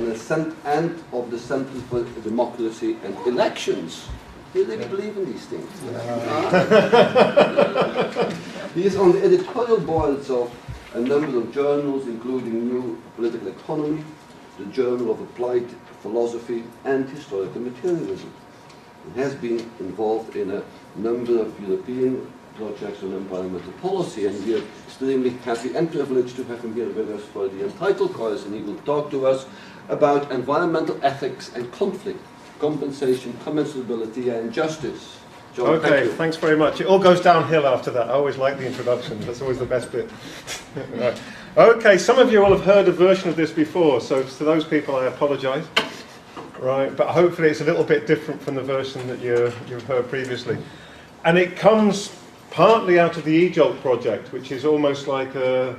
and of the Center for Democracy and Elections. Do you really believe in these things? He is on the editorial boards of a number of journals, including New Political Economy, the Journal of Applied Philosophy, and Historical Materialism. He has been involved in a number of European projects on environmental policy, and we are extremely happy and privileged to have him here with us for the entitled course, and he will talk to us about environmental ethics and conflict, compensation, commensurability and justice. John, okay, thanks very much. It all goes downhill after that. I always like the introduction. That's always the best bit. Right. Okay, some of you will have heard a version of this before, so to those people I apologise. Right, but hopefully it's a little bit different from the version that you've heard previously. And it comes partly out of the eJolt project, which is almost like a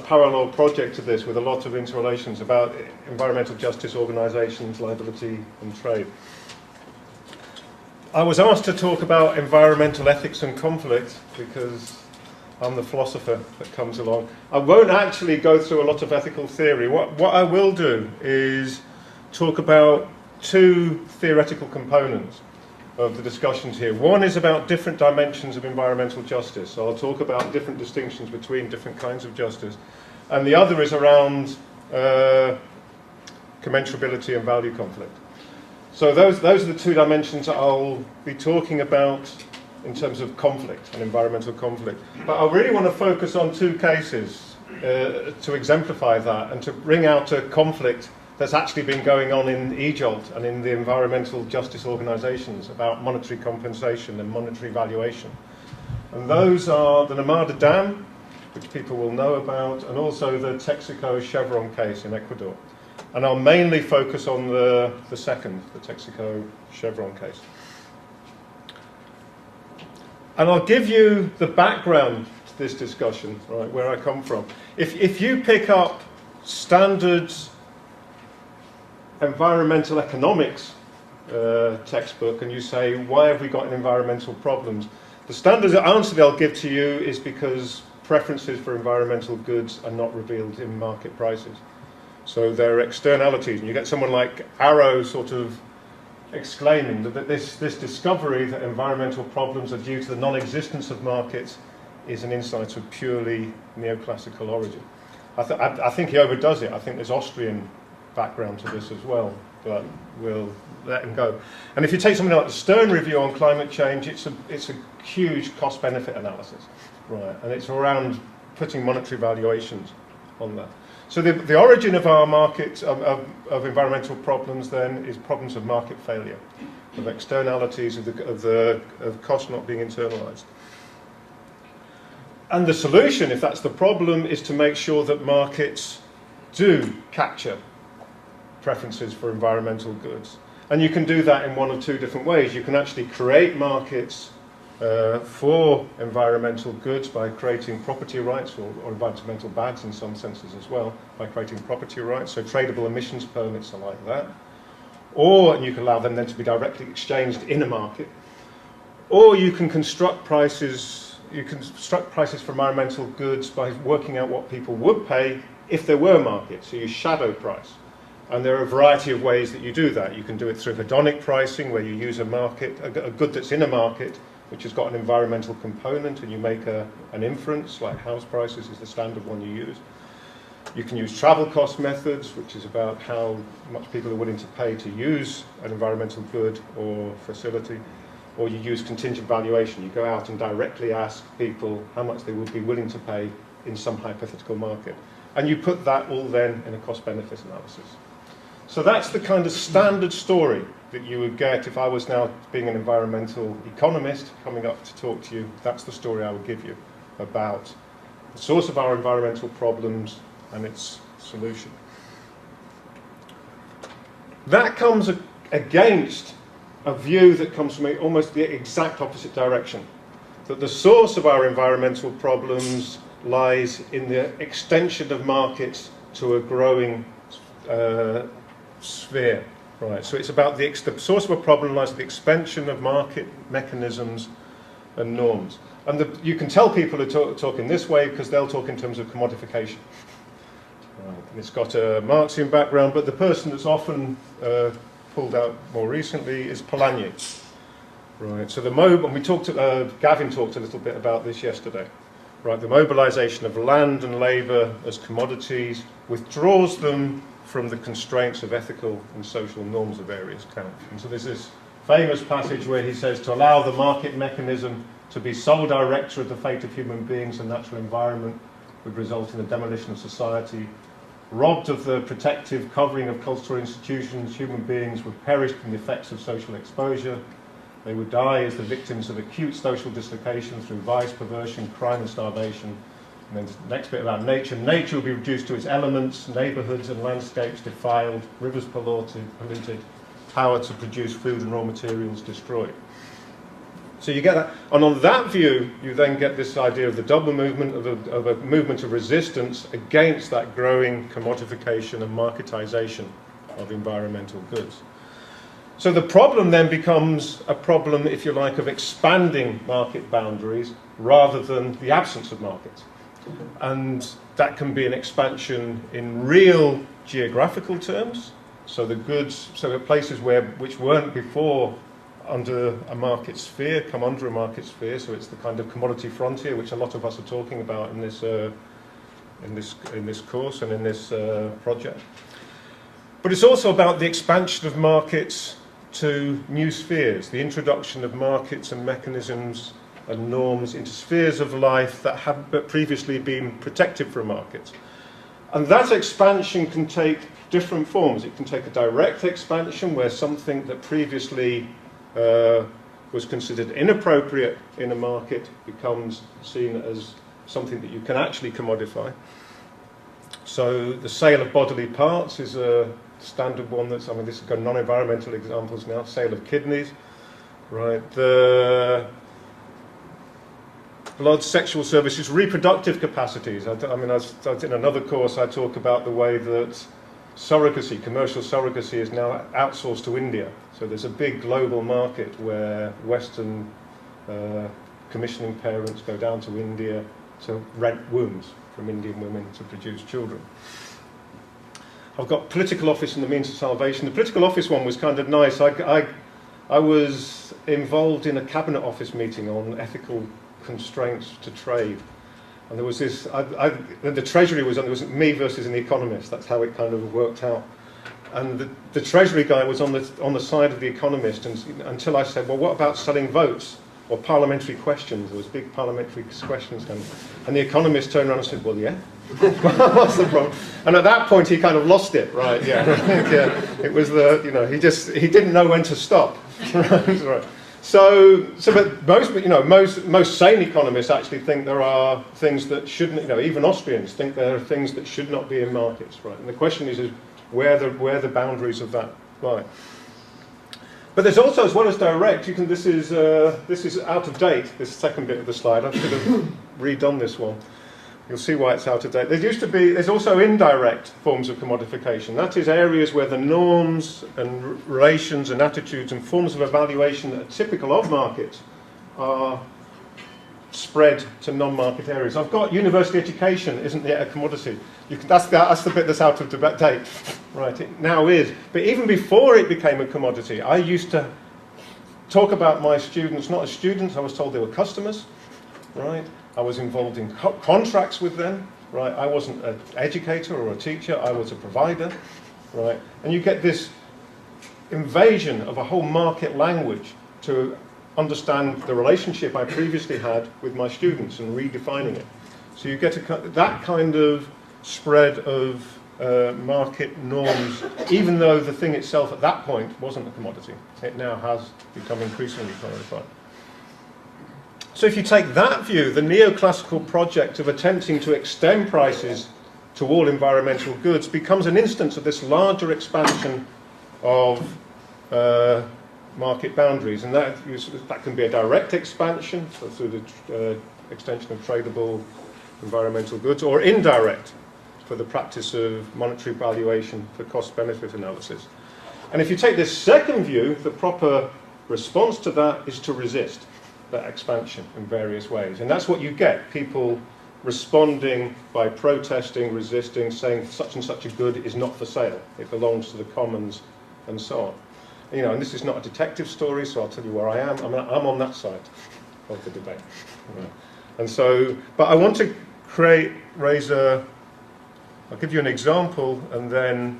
parallel project to this, with a lot of interrelations about environmental justice organisations, liability and trade. I was asked to talk about environmental ethics and conflict because I'm the philosopher that comes along. I won't actually go through a lot of ethical theory. What I will do is talk about two theoretical components of the discussions here. One is about different dimensions of environmental justice. So I'll talk about different distinctions between different kinds of justice. And the other is around commensurability and value conflict. So those are the two dimensions I'll be talking about in terms of conflict and environmental conflict. But I really want to focus on two cases to exemplify that and to bring out a conflict that's actually been going on in eJolt and in the environmental justice organisations about monetary compensation and monetary valuation. And those are the Namada Dam, which people will know about, and also the Texaco Chevron case in Ecuador. And I'll mainly focus on the second, the Texaco Chevron case. And I'll give you the background to this discussion, right, where I come from. If you pick up standard environmental economics textbook and you say, why have we got environmental problems? The standard answer they'll give to you is because preferences for environmental goods are not revealed in market prices. So there are externalities, and you get someone like Arrow sort of exclaiming that this discovery that environmental problems are due to the non-existence of markets is an insight of purely neoclassical origin. I think he overdoes it. I think there's Austrian background to this as well, but we'll let him go. And if you take something like the Stern Review on climate change, it's a huge cost-benefit analysis, right? And it's around putting monetary valuations on that. So the origin of our market, of environmental problems then, is problems of market failure, of externalities, of cost not being internalised. And the solution, if that's the problem, is to make sure that markets do capture preferences for environmental goods. And you can do that in one of two different ways. You can actually create markets for environmental goods by creating property rights, or environmental bads in some senses as well, by creating property rights. So tradable emissions permits are like that. And you can allow them then to be directly exchanged in a market. Or you can construct prices for environmental goods by working out what people would pay if there were markets. So you shadow price. And there are a variety of ways that you do that. You can do it through hedonic pricing, where you use a good that's in a market, which has got an environmental component, and you make an inference, like house prices is the standard one you use. You can use travel cost methods, which is about how much people are willing to pay to use an environmental good or facility. Or you use contingent valuation. You go out and directly ask people how much they would be willing to pay in some hypothetical market. And you put that all then in a cost-benefit analysis. So that's the kind of standard story that you would get if I was now being an environmental economist coming up to talk to you. That's the story I would give you about the source of our environmental problems and its solution. That comes against a view that comes from almost the exact opposite direction, that the source of our environmental problems lies in the extension of markets to a growing sphere. Right, so it's about the source of a problem lies in the expansion of market mechanisms and norms. And you can tell people who talk in this way because they'll talk in terms of commodification. Right. And it's got a Marxian background, but the person that's often pulled out more recently is Polanyi. Right. So and we talked. Gavin talked a little bit about this yesterday. Right. The mobilisation of land and labour as commodities withdraws them from the constraints of ethical and social norms of various kinds. And so there's this famous passage where he says, to allow the market mechanism to be sole director of the fate of human beings and natural environment would result in the demolition of society. Robbed of the protective covering of cultural institutions, human beings would perish from the effects of social exposure. They would die as the victims of acute social dislocation through vice, perversion, crime and starvation. And then the next bit about nature. Nature will be reduced to its elements, neighbourhoods and landscapes defiled, rivers polluted, power to produce food and raw materials destroyed. So you get that. And on that view, you then get this idea of the double movement, of a movement of resistance against that growing commodification and marketisation of environmental goods. So the problem then becomes a problem, if you like, of expanding market boundaries rather than the absence of markets. And that can be an expansion in real geographical terms. So the goods, so the places which weren't before under a market sphere come under a market sphere. So it's the kind of commodity frontier which a lot of us are talking about in this course and in this project. But it's also about the expansion of markets to new spheres, the introduction of markets and mechanisms and norms into spheres of life that have previously been protected from markets. And that expansion can take different forms. It can take a direct expansion where something that previously was considered inappropriate in a market becomes seen as something that you can actually commodify. So the sale of bodily parts is a standard one that's, I mean, this is got non-environmental examples now, sale of kidneys, right? The blood, sexual services, reproductive capacities. I in another course I talk about the way that surrogacy, commercial surrogacy, is now outsourced to India. So there's a big global market where Western commissioning parents go down to India to rent wombs from Indian women to produce children. I've got political office and the means of salvation. The political office one was kind of nice. I was involved in a cabinet office meeting on ethical constraints to trade. And there was this, the Treasury was me versus an economist. That's how it kind of worked out. And the Treasury guy was on the side of the economist, and until I said, well, what about selling votes or parliamentary questions? There was big parliamentary questions going. And the economist turned around and said, well, yeah. What's the problem? And at that point, he kind of lost it, right? Yeah, yeah. It was he didn't know when to stop. Right. So, but most sane economists actually think there are things that shouldn't, even Austrians think there are things that should not be in markets, right? And the question is where the boundaries of that lie. But there's also, as well as direct, this is out of date. This second bit of the slide, I should have redone this one. You'll see why it's out of date. There's also indirect forms of commodification. That is areas where the norms and relations and attitudes and forms of evaluation that are typical of markets are spread to non-market areas. I've got university education isn't yet a commodity. That's the bit that's out of date. Right, it now is. But even before it became a commodity, I used to talk about my students, not as students, I was told they were customers, right? I was involved in contracts with them, right? I wasn't an educator or a teacher, I was a provider, right? And you get this invasion of a whole market language to understand the relationship I previously had with my students and redefining it. So you get that kind of spread of market norms, even though the thing itself at that point wasn't a commodity. It now has become increasingly commodified. So if you take that view, the neoclassical project of attempting to extend prices to all environmental goods becomes an instance of this larger expansion of market boundaries. And that can be a direct expansion, so through the extension of tradable environmental goods, or indirect for the practice of monetary valuation for cost-benefit analysis. And if you take this second view, the proper response to that is to resist that expansion in various ways. And that's what you get. People responding by protesting, resisting, saying such and such a good is not for sale, it belongs to the commons, and so on. You know, and this is not a detective story, so I'll tell you where I am. I'm on that side of the debate. Right. And so, but I want to I'll give you an example, and then,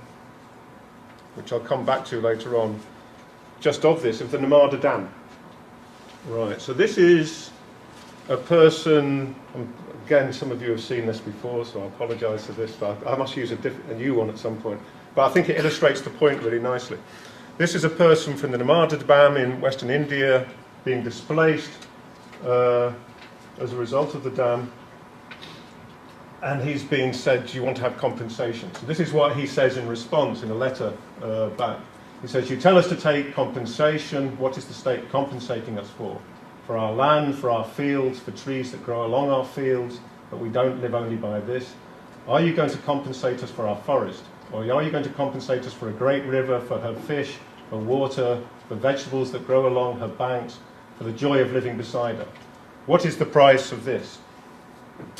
which I'll come back to later on, just of this, of the Narmada Dam. Right, so this is a person, again, some of you have seen this before, so I apologise for this, but I must use a new one at some point. But I think it illustrates the point really nicely. This is a person from the Narmada Dam in Western India being displaced as a result of the dam, and he's being said, do you want to have compensation? So this is what he says in response in a letter back. He says, you tell us to take compensation. What is the state compensating us for? For our land, for our fields, for trees that grow along our fields, but we don't live only by this. Are you going to compensate us for our forest? Or are you going to compensate us for a great river, for her fish, her water, for vegetables that grow along her banks, for the joy of living beside her? What is the price of this?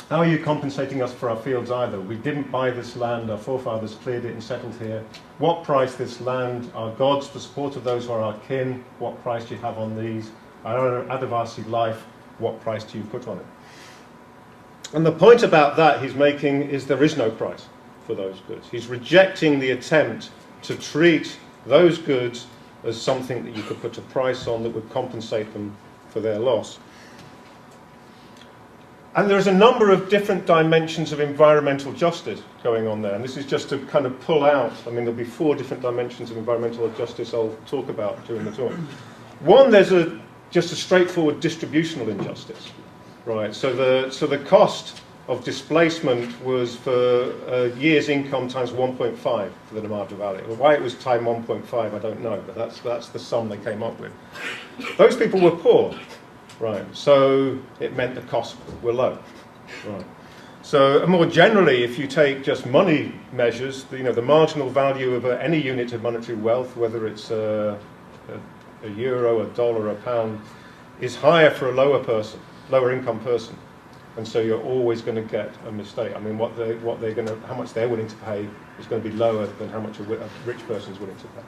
How are you compensating us for our fields either? We didn't buy this land, our forefathers cleared it and settled here. What price this land, our gods, the support of those who are our kin, what price do you have on these? Our Adivasi life, what price do you put on it? And the point about that he's making is there is no price for those goods. He's rejecting the attempt to treat those goods as something that you could put a price on that would compensate them for their loss. And there's a number of different dimensions of environmental justice going on there. And this is just to kind of pull out, I mean, there'll be 4 different dimensions of environmental justice I'll talk about during the talk. One, there's just a straightforward distributional injustice, right? So the cost of displacement was for a year's income times 1.5 for the Narmada Valley. Why it was time 1.5, I don't know, but that's the sum they came up with. Those people were poor. Right, so it meant the costs were low. Right. So more generally, if you take just money measures, the marginal value of any unit of monetary wealth, whether it's a euro, a dollar, a pound, is higher for a lower income person, and so you're always going to get a mistake. I mean, how much they're willing to pay is going to be lower than how much a rich person is willing to pay.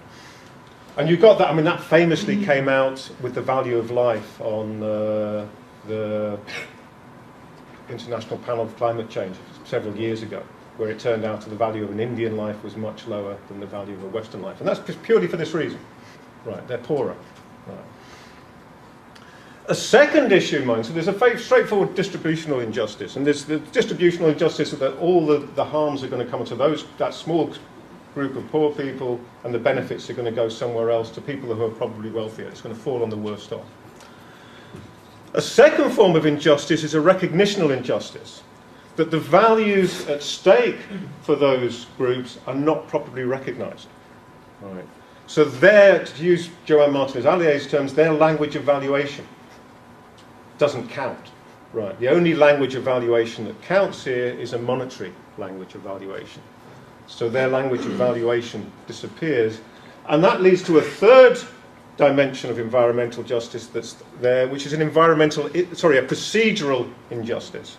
And you got that, I mean, that famously came out with the value of life on the International Panel of Climate Change several years ago, where it turned out that the value of an Indian life was much lower than the value of a Western life. And that's just purely for this reason. Right, they're poorer. Right. A second issue in mind, so there's a straightforward distributional injustice, and there's the distributional injustice that all the harms are going to come to that small group of poor people, and the benefits are going to go somewhere else to people who are probably wealthier. It's going to fall on the worst off. A second form of injustice is a recognitional injustice, that the values at stake for those groups are not properly recognised. Right. So to use Joanne Martinez-Allier's terms, their language of valuation doesn't count. Right. The only language of valuation that counts here is a monetary language of valuation. So their language of valuation disappears. And that leads to a third dimension of environmental justice that's there, which is a procedural injustice.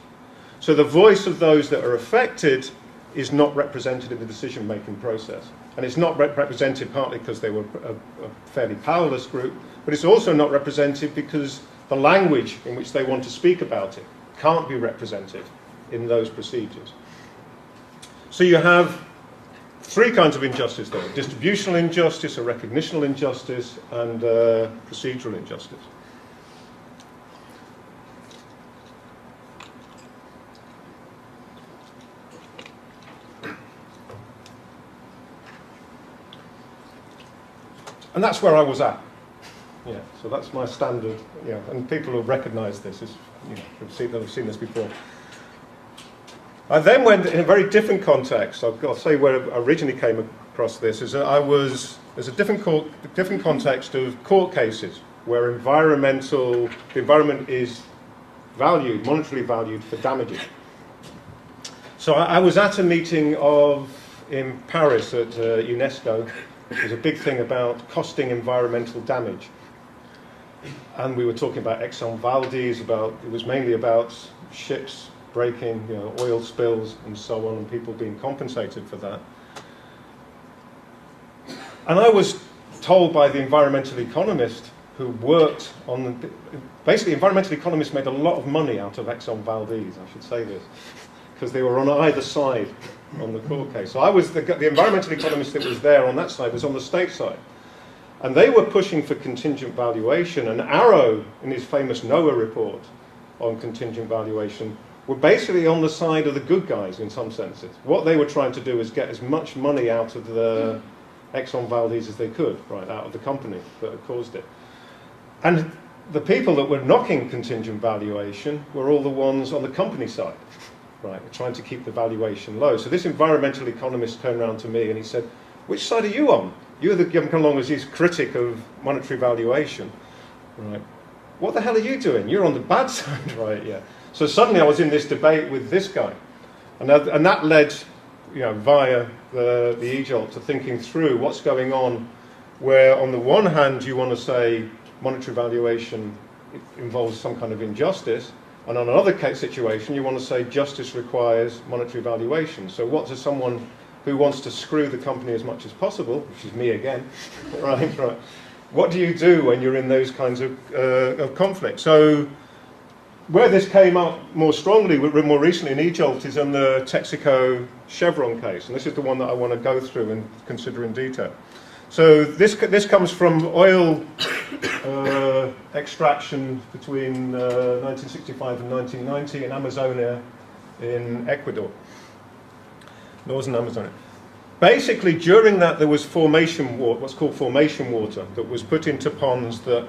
So the voice of those that are affected is not represented in the decision-making process. And it's not represented partly because they were a fairly powerless group, but it's also not represented because the language in which they want to speak about it can't be represented in those procedures. So you have 3 kinds of injustice there: distributional injustice, a recognitional injustice, and procedural injustice. And that's where I was at. Yeah, so that's my standard, and people who recognise this, they've seen this before. I then went in a very different context. I'll say where I originally came across this is that there's a different context of court cases where the environment is valued, monetarily valued for damages. So I was at a meeting in Paris at UNESCO. There's a big thing about costing environmental damage. And we were talking about Exxon Valdez, it was mainly about ships breaking, oil spills and so on, and people being compensated for that. And I was told by the environmental economist who worked on basically, environmental economists made a lot of money out of Exxon Valdez, I should say this, because they were on either side on the court case. So I was the environmental economist that was there on that side was on the state side. And they were pushing for contingent valuation, and Arrow, in his famous NOAA report on contingent valuation, were basically on the side of the good guys in some senses. What they were trying to do is get as much money out of the Exxon Valdez as they could, right, out of the company that had caused it. And the people that were knocking contingent valuation were all the ones on the company side, right, trying to keep the valuation low. So this environmental economist came around to me and he said, which side are you on? You're the come along as his critic of monetary valuation, right? What the hell are you doing? You're on the bad side, right? Yeah. So suddenly I was in this debate with this guy, and that led, via the EJOLT to thinking through what's going on, where on the one hand you want to say monetary valuation involves some kind of injustice, and on another case situation you want to say justice requires monetary valuation. So what does someone who wants to screw the company as much as possible, which is me again, right? What do you do when you're in those kinds of conflict? So where this came up more strongly, more recently in EJOLT, is on the Texaco Chevron case, and this is the one that I want to go through and consider in detail. So this comes from oil extraction between 1965 and 1990 in Amazonia in Ecuador. Northern Amazonia. Basically, during that, there was formation water, what's called formation water, that was put into ponds that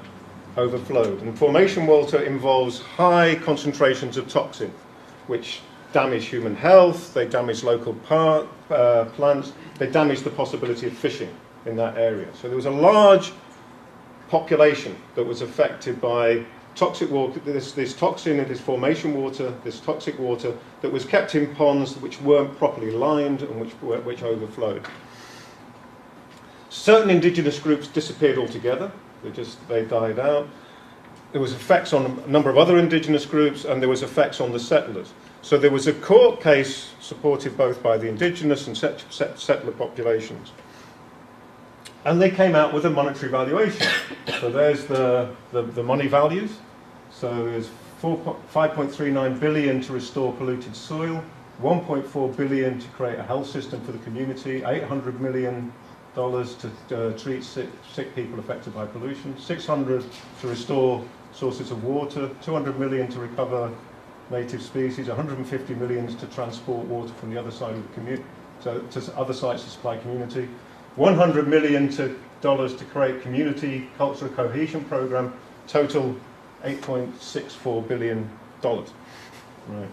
overflowed. And formation water involves high concentrations of toxin, which damage human health, they damage local plants, they damage the possibility of fishing in that area. So there was a large population that was affected by toxic water, this toxin in this formation water, this toxic water that was kept in ponds which weren't properly lined and which overflowed. Certain indigenous groups disappeared altogether. They died out. There was effects on a number of other indigenous groups, and there was effects on the settlers. So there was a court case supported both by the indigenous and settler populations. And they came out with a monetary valuation. So there's the money values. So there's 5.39 billion to restore polluted soil, 1.4 billion to create a health system for the community, $800 million to treat sick people affected by pollution, 600 to restore sources of water, 200 million to recover native species, 150 million to transport water from the other side of the community, so to other sites to supply community, $100 million to create community cultural cohesion program, total $8.64 billion. Right.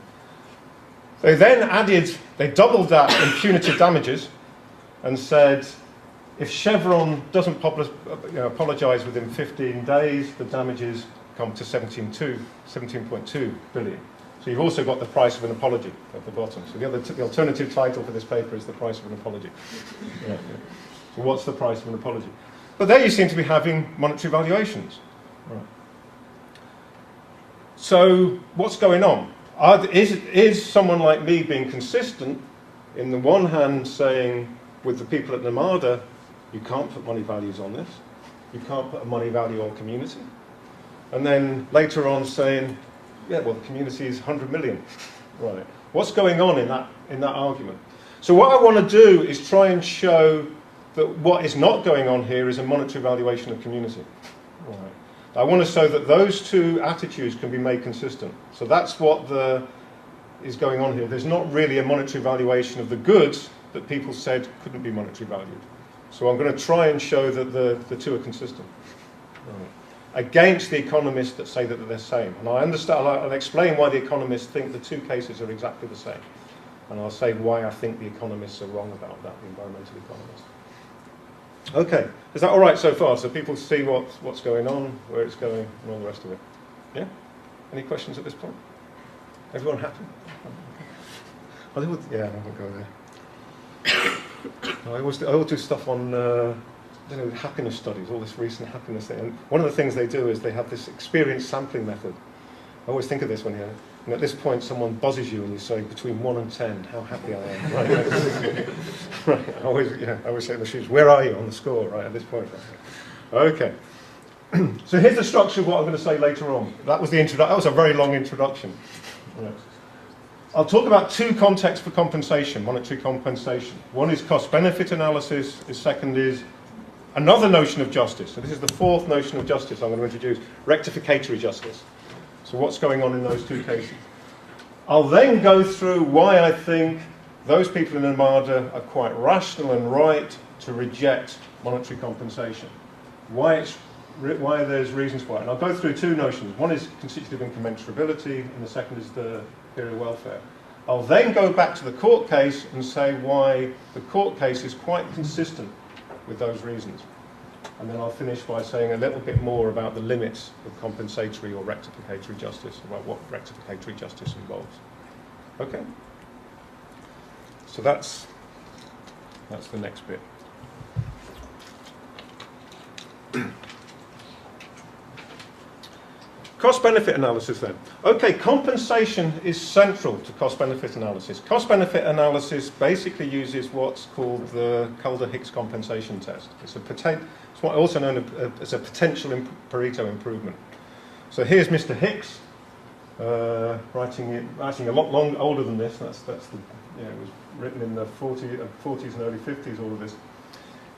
They then they doubled that in punitive damages and said, if Chevron doesn't apologise within 15 days, the damages come to 17.2 billion. So you've also got the price of an apology at the bottom. So the alternative title for this paper is the price of an apology. Yeah. So what's the price of an apology? But there you seem to be having monetary valuations. Right. So what's going on? Is someone like me being consistent in the one hand saying with the people at Namada, you can't put money values on this, you can't put a money value on community, and then later on saying, yeah, well, the community is 100 million. Right. What's going on in that argument? So what I want to do is try and show that what is not going on here is a monetary valuation of community. Right. I want to show that those two attitudes can be made consistent. So that's what is going on here. There's not really a monetary valuation of the goods that people said couldn't be monetary valued. So I'm going to try and show that the two are consistent. Right. Against the economists that say that they're the same. And I'll explain why the economists think the two cases are exactly the same. And I'll say why I think the economists are wrong about that, the environmental economists. Okay, is that all right so far? So people see what's going on, where it's going, and all the rest of it. Yeah? Any questions at this point? Everyone happy? Yeah, I won't go there. I always do stuff on happiness studies, all this recent happiness thing. And one of the things they do is they have this experience sampling method. always think of this when you're, and at this point someone buzzes you and you say between 1 and 10, how happy I am. Right, right. I always say in the shoes, where are you on the score, right, at this point. Right? Okay. So here's the structure of what I'm going to say later on. That was that was a very long introduction. Right. I'll talk about two contexts for compensation, monetary compensation. One is cost-benefit analysis, the second is another notion of justice. So this is the fourth notion of justice I'm going to introduce, rectificatory justice. So what's going on in those two cases? I'll then go through why I think those people in Armada are quite rational and right to reject monetary compensation. Why there's reasons for it. And I'll go through two notions. One is constitutive incommensurability, and the second is the theory of welfare. I'll then go back to the court case and say why the court case is quite consistent with those reasons. And then I'll finish by saying a little bit more about the limits of compensatory or rectificatory justice, about what rectificatory justice involves. Okay? So that's the next bit. Cost-benefit analysis then. Okay, compensation is central to cost-benefit analysis. Cost-benefit analysis basically uses what's called the Calder-Hicks compensation test. It's what's also known as a potential Pareto improvement. So here's Mr. Hicks, writing a lot older than this. That's the, it was written in the 40s and early 50s, all of this.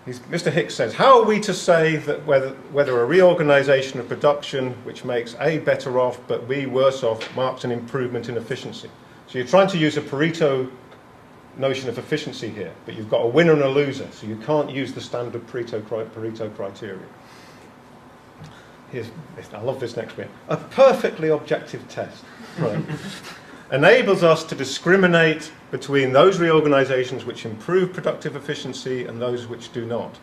Mr. Hicks says, how are we to say that whether a reorganisation of production which makes A better off but B worse off marks an improvement in efficiency? So you're trying to use a Pareto notion of efficiency here, but you've got a winner and a loser, so you can't use the standard Pareto criteria. I love this next bit. A perfectly objective test. Right. Enables us to discriminate between those reorganisations which improve productive efficiency and those which do not.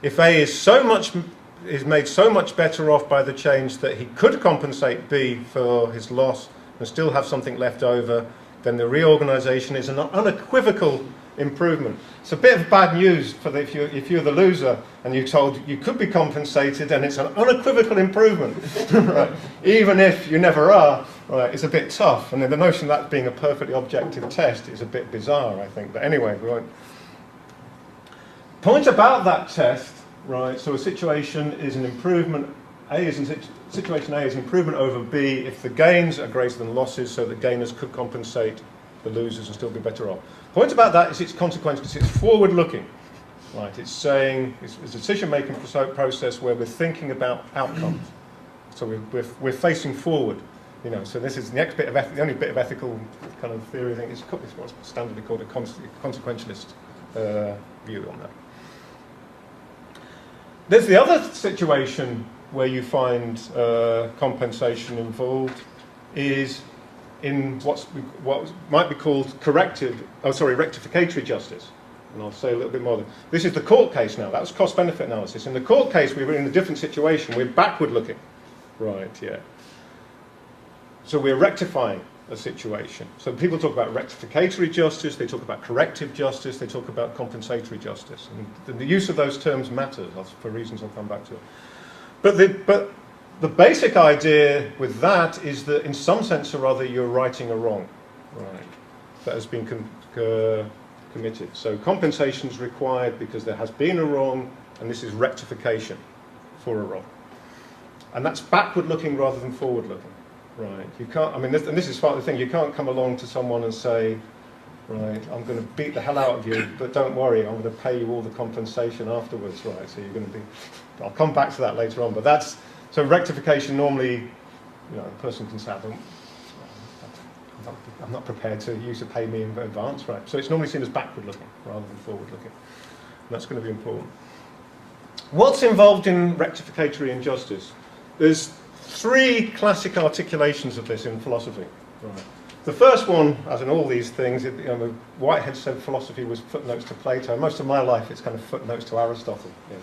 If A is made so much better off by the change that he could compensate B for his loss and still have something left over, then the reorganisation is an unequivocal improvement. It's a bit of bad news for if you're the loser and you're told you could be compensated and it's an unequivocal improvement, right? Even if you never are, right? It's a bit tough. And then the notion of that being a perfectly objective test is a bit bizarre, I think. But anyway, we won't. Point about that test, right? So a situation is an improvement. Situation A is an improvement over B if the gains are greater than losses, so that gainers could compensate the losers and still be better off. Point about that is its consequences. It's forward-looking, right? It's saying it's a decision-making process where we're thinking about outcomes. So we're facing forward, you know. So this is the next bit of the only bit of ethical kind of theory. I think it's what's standardly called a consequentialist view on that. There's the other situation where you find compensation involved is in what might be called rectificatory justice. And I'll say a little bit more. This is the court case now. That was cost-benefit analysis. In the court case, we were in a different situation. We're backward-looking. Right, yeah. So we're rectifying a situation. So people talk about rectificatory justice, they talk about corrective justice, they talk about compensatory justice. And the use of those terms matters for reasons I'll come back to. But the basic idea with that is that in some sense or other you're righting a wrong, right, that has been committed. So compensation is required because there has been a wrong, and this is rectification for a wrong. And that's backward-looking rather than forward-looking, right? You can't. I mean, and this is part of the thing. You can't come along to someone and say, right, I'm going to beat the hell out of you, but don't worry, I'm going to pay you all the compensation afterwards, right? So you're going to be. I'll come back to that later on, but that's. So rectification normally, you know, a person can say, I'm not prepared to you to pay me in advance, right? So it's normally seen as backward-looking rather than forward-looking. And that's going to be important. What's involved in rectificatory injustice? There's three classic articulations of this in philosophy. Right. The first one, as in all these things, Whitehead said philosophy was footnotes to Plato. Most of my life it's kind of footnotes to Aristotle. Yeah,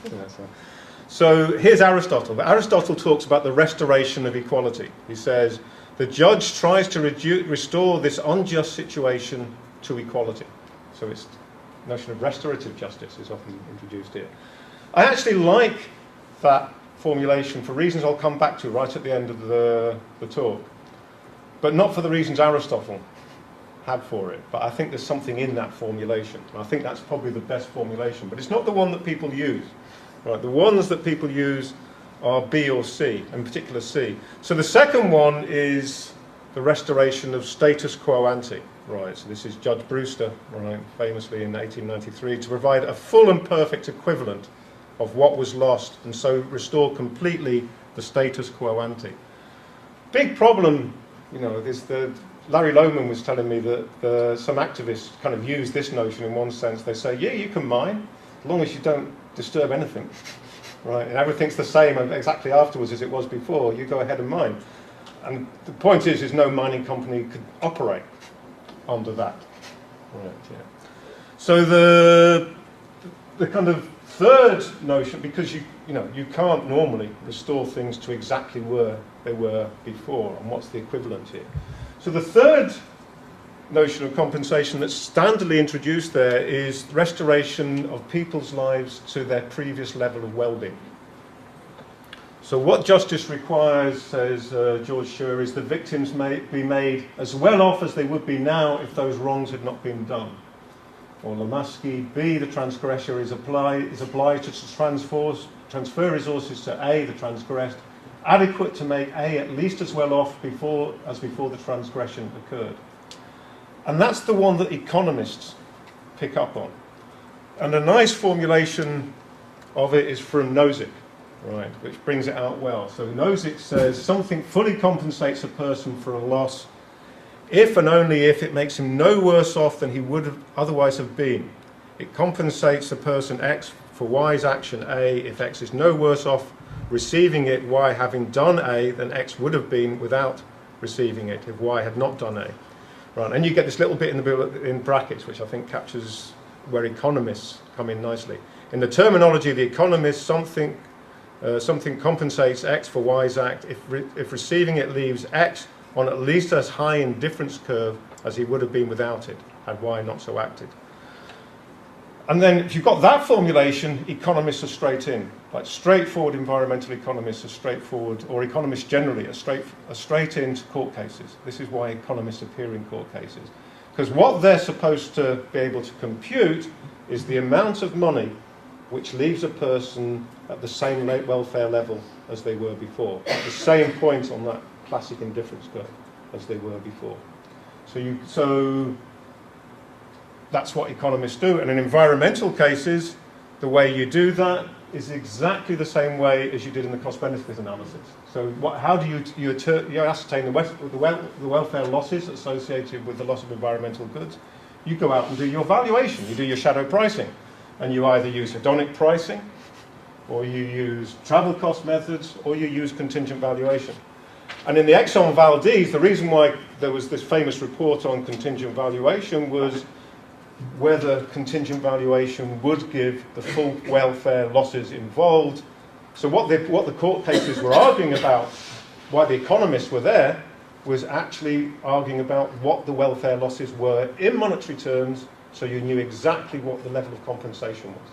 so here's Aristotle. Aristotle talks about the restoration of equality. He says, the judge tries to restore this unjust situation to equality. So it's the notion of restorative justice is often introduced here. I actually like that formulation for reasons I'll come back to right at the end of the talk. but not for the reasons Aristotle had for it. But I think there's something in that formulation. I think that's probably the best formulation, but it's not the one that people use. Right? The ones that people use are B or C, in particular C. So the second one is the restoration of status quo ante. Right, so this is Judge Brewster, right, famously in 1893, to provide a full and perfect equivalent of what was lost, and so restore completely the status quo ante. Big problem, you know, is that Larry Lohman was telling me that some activists kind of use this notion in one sense. They say, yeah, you can mine, as long as you don't disturb anything, right, and everything's the same exactly afterwards as it was before, you go ahead and mine. And the point is no mining company could operate under that. Right, yeah. So the kind of third notion, because you can't normally restore things to exactly where they were before, and what's the equivalent here. So the third notion of compensation that's standardly introduced there is restoration of people's lives to their previous level of well-being. So what justice requires, says George Schur, is the victims may be made as well off as they would be now if those wrongs had not been done. Or Lamaski, B, the transgressor is obliged to transfer resources to A, the transgressed, adequate to make A at least as well off as before the transgression occurred. And that's the one that economists pick up on. And a nice formulation of it is from Nozick. Right, which brings it out well. So Nozick says something fully compensates a person for a loss if and only if it makes him no worse off than he would otherwise have been. It compensates the person X for Y's action A if X is no worse off receiving it, Y having done A, than X would have been without receiving it if Y had not done A. Right, and you get this little bit in brackets, which I think captures where economists come in nicely. In the terminology of the economists, something compensates X for Y's act if receiving it leaves X on at least as high a difference curve as he would have been without it, had Y not so acted. And then if you've got that formulation, economists are straight in. Like straightforward environmental economists are straightforward, or economists generally are straight into court cases. This is why economists appear in court cases. Because what they're supposed to be able to compute is the amount of money which leaves a person at the same welfare level as they were before, at the same point on that classic indifference curve as they were before. So that's what economists do. And in environmental cases, the way you do that is exactly the same way as you did in the cost-benefit analysis. So how do you ascertain the welfare losses associated with the loss of environmental goods? You go out and do your valuation. You do your shadow pricing. And you either use hedonic pricing, or you use travel cost methods, or you use contingent valuation. And in the Exxon Valdez, the reason why there was this famous report on contingent valuation was whether contingent valuation would give the full welfare losses involved. So what the court cases were arguing about, why the economists were there, was actually arguing about what the welfare losses were in monetary terms, so you knew exactly what the level of compensation was.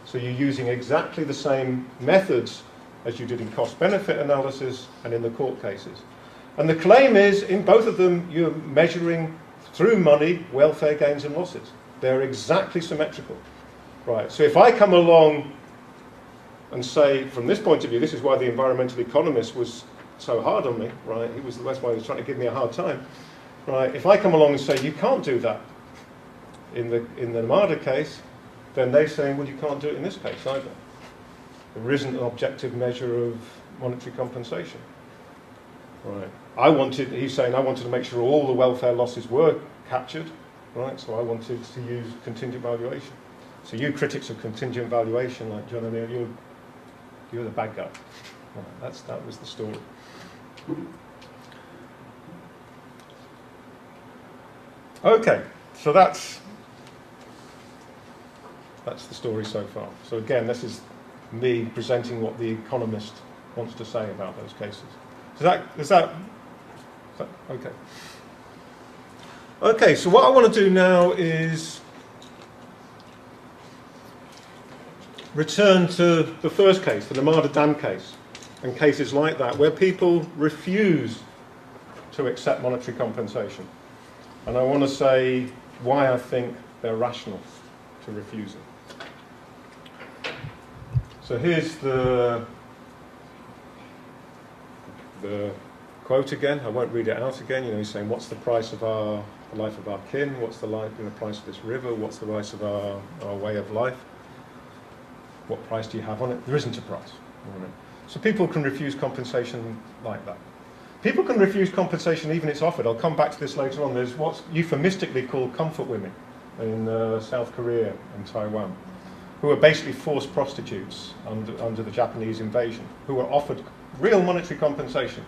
So you're using exactly the same methods as you did in cost-benefit analysis and in the court cases. And the claim is, in both of them, you're measuring through money welfare gains and losses. They're exactly symmetrical. Right. So if I come along and say, from this point of view, this is why the environmental economist was so hard on me, right? That's why he was trying to give me a hard time. Right. If I come along and say, you can't do that in the Namada case, then they're saying, well, you can't do it in this case either. There isn't an objective measure of monetary compensation. Right. He's saying I wanted to make sure all the welfare losses were captured, right? So I wanted to use contingent valuation. So you critics of contingent valuation, like John O'Neill, you're the bad guy. Right, that was the story. Okay, so that's the story so far. So again, this is me presenting what the economist wants to say about those cases. Is that okay? Okay, so what I want to do now is return to the first case, the Namada Dam case, and cases like that, where people refuse to accept monetary compensation. And I want to say why I think they're rational to refuse it. So here's the quote again. I won't read it out again. You know, he's saying, what's the price of the life of our kin? What's the price of this river? What's the price of our way of life? What price do you have on it? There isn't a price. Right. So people can refuse compensation like that. People can refuse compensation even if it's offered. I'll come back to this later on. There's what's euphemistically called comfort women in South Korea and Taiwan, who were basically forced prostitutes under the Japanese invasion, who were offered real monetary compensation.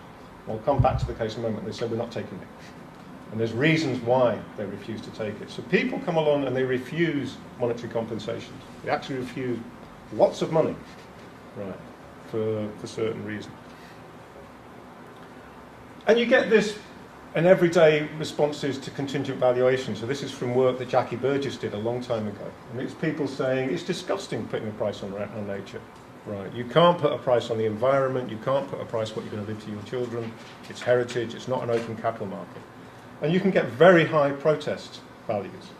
I'll come back to the case in a moment. They said, we're not taking it. And there's reasons why they refuse to take it. So people come along and they refuse monetary compensation. They actually refuse lots of money, right, for certain reasons. And you get this in everyday responses to contingent valuation. So this is from work that Jackie Burgess did a long time ago. And it's people saying, it's disgusting putting a price on nature. Right. You can't put a price on the environment, you can't put a price on what you're going to leave to your children, it's heritage, it's not an open capital market. And you can get very high protest values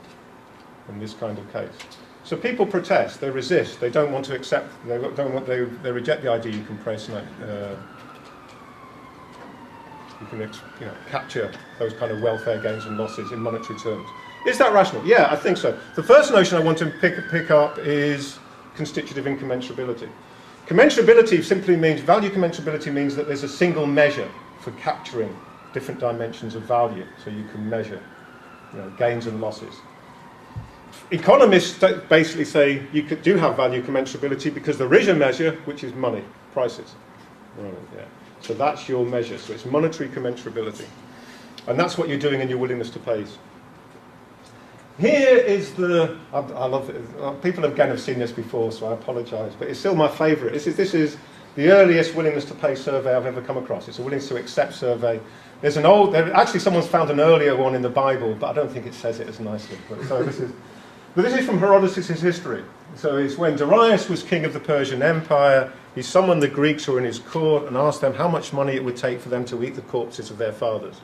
in this kind of case. So people protest, they resist, they don't want to accept, they reject the idea you can price you can capture those kind of welfare gains and losses in monetary terms. Is that rational? Yeah, I think so. The first notion I want to pick up is constitutive incommensurability. Commensurability simply means, value commensurability means that there's a single measure for capturing different dimensions of value, so you can measure gains and losses. Economists basically say you do have value commensurability because there is a measure, which is money, prices. Right, yeah. So that's your measure, so it's monetary commensurability. And that's what you're doing in your willingness to pay. Here is I love it. People again have seen this before, so I apologise, but it's still my favourite. This is the earliest willingness to pay survey I've ever come across. It's a willingness to accept survey. Actually someone's found an earlier one in the Bible, but I don't think it says it as nicely. But this is from Herodotus' history. So it's when Darius was king of the Persian Empire, he summoned the Greeks who were in his court and asked them how much money it would take for them to eat the corpses of their fathers.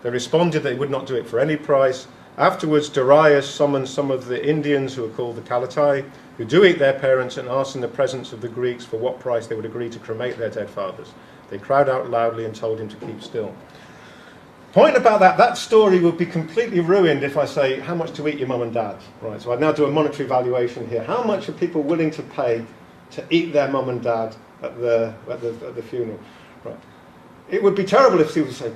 They responded they would not do it for any price. Afterwards, Darius summoned some of the Indians, who are called the Calatai, who do eat their parents, and asked in the presence of the Greeks for what price they would agree to cremate their dead fathers. They cried out loudly and told him to keep still. Point about that story would be completely ruined if I say, how much to eat your mum and dad? Right, so I now do a monetary valuation here. How much are people willing to pay to eat their mum and dad at the funeral? Right. It would be terrible if people say,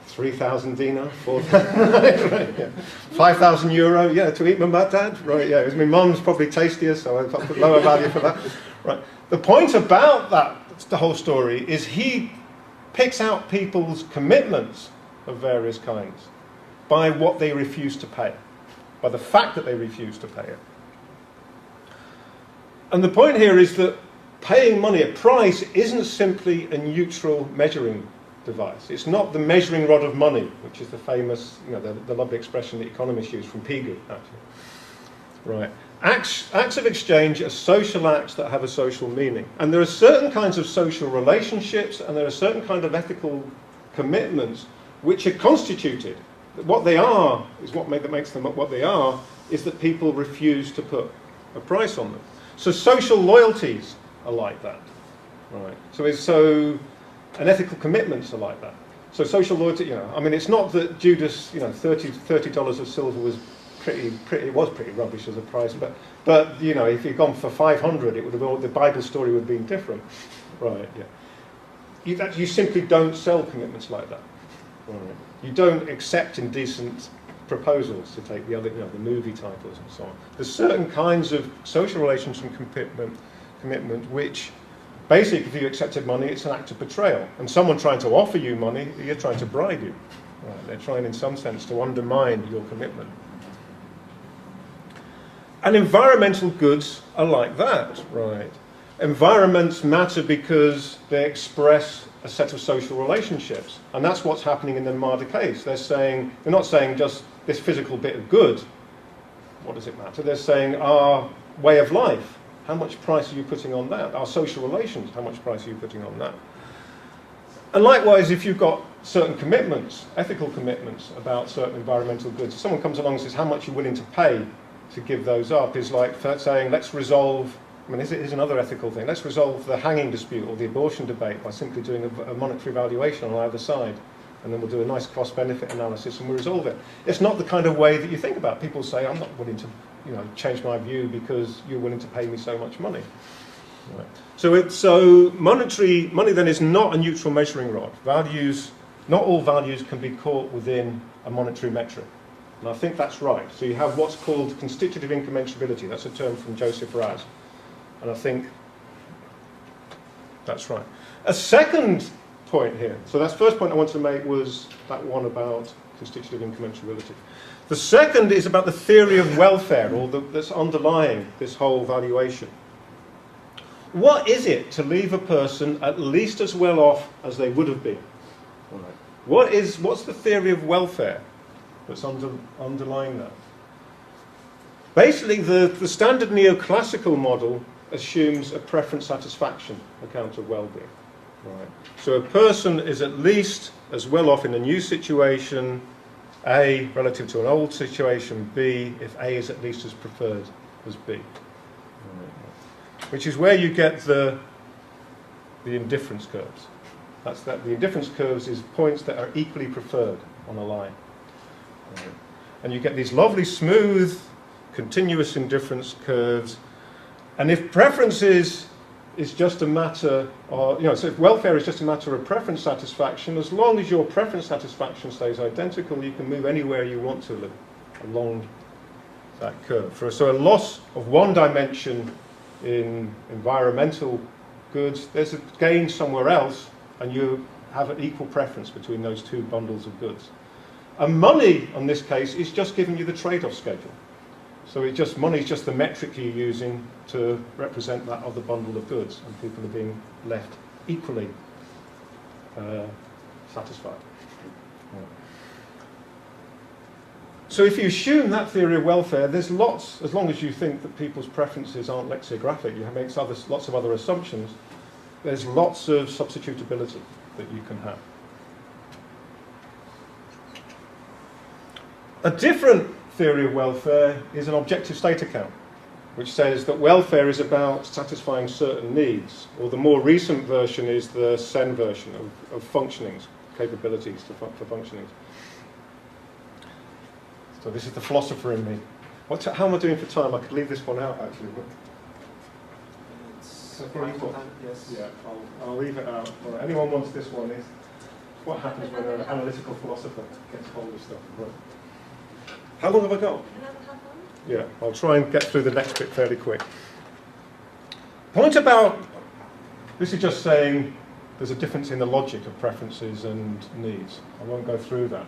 3,000 dinar, 4,000, right, yeah. 5,000 euro, yeah, to eat my dad, right, yeah. My mum's probably tastier, so I've got lower value for that, right. The point about the whole story is he picks out people's commitments of various kinds by what they refuse to pay, by the fact that they refuse to pay it. And the point here is that paying money, a price, isn't simply a neutral measuring device. It's not the measuring rod of money, which is the famous, the lovely expression that economists use from Pigou, actually. Right. Acts of exchange are social acts that have a social meaning. And there are certain kinds of social relationships and there are certain kind of ethical commitments which are constituted. What they are is that makes them what they are, is that people refuse to put a price on them. So social loyalties are like that. Right. And ethical commitments are like that. So social loyalty, it's not that Judas, $30 of silver was pretty rubbish as a price, but if you'd gone for 500, it would have the Bible story would have been different, right? Yeah. You simply don't sell commitments like that. Right. You don't accept indecent proposals, to take the other, the movie titles and so on. There's certain kinds of social relations and commitment which, basically, if you accepted money, it's an act of betrayal. And someone trying to offer you money, you're trying to bribe you. Right. They're trying, in some sense, to undermine your commitment. And environmental goods are like that, right? Environments matter because they express a set of social relationships. And that's what's happening in the Armada case. They're not saying just this physical bit of good, what does it matter? They're saying our way of life, how much price are you putting on that? Our social relations, how much price are you putting on that? And likewise, if you've got certain commitments, ethical commitments about certain environmental goods, if someone comes along and says how much you're willing to pay to give those up, is like saying let's resolve, I mean, here's another ethical thing, let's resolve the hanging dispute or the abortion debate by simply doing a monetary valuation on either side, and then we'll do a nice cost-benefit analysis and we'll resolve it. It's not the kind of way that you think about. People say, I'm not willing to, change my view because you're willing to pay me so much money. Right. So money then is not a neutral measuring rod. Values, not all values can be caught within a monetary metric. And I think that's right. So you have what's called constitutive incommensurability. That's a term from Joseph Raz. And I think that's right. A second point here. So that's the first point I wanted to make was that one about constitutive incommensurability. The second is about the theory of welfare, or that's underlying this whole valuation. What is it to leave a person at least as well off as they would have been? Right. What's the theory of welfare that's underlying that? Basically, the standard neoclassical model assumes a preference satisfaction account of well-being. Right. So a person is at least as well off in a new situation, A, relative to an old situation, B, if A is at least as preferred as B. Which is where you get the indifference curves. The indifference curves is points that are equally preferred on a line. Right. And you get these lovely smooth, continuous indifference curves. And if preferences is just a matter of, so if welfare is just a matter of preference satisfaction, as long as your preference satisfaction stays identical, you can move anywhere you want to along that curve. So a loss of one dimension in environmental goods, there's a gain somewhere else, and you have an equal preference between those two bundles of goods. And money, in this case, is just giving you the trade-off schedule. So money is just the metric you're using to represent that other bundle of goods, and people are being left equally satisfied. Yeah. So if you assume that theory of welfare, there's lots, as long as you think that people's preferences aren't lexicographic, you make lots of other assumptions, there's lots of substitutability that you can have. A different theory of welfare is an objective state account, which says that welfare is about satisfying certain needs, or the more recent version is the SEN version of functionings, capabilities for functionings. So this is the philosopher in me. How am I doing for time? I could leave this one out, actually. Yes. Yeah, I'll leave it out. All right. Anyone wants this one? Is what happens when an analytical philosopher gets hold of stuff. Right. How long have I got? Yeah, I'll try and get through the next bit fairly quick. Point about, this is just saying there's a difference in the logic of preferences and needs. I won't go through that.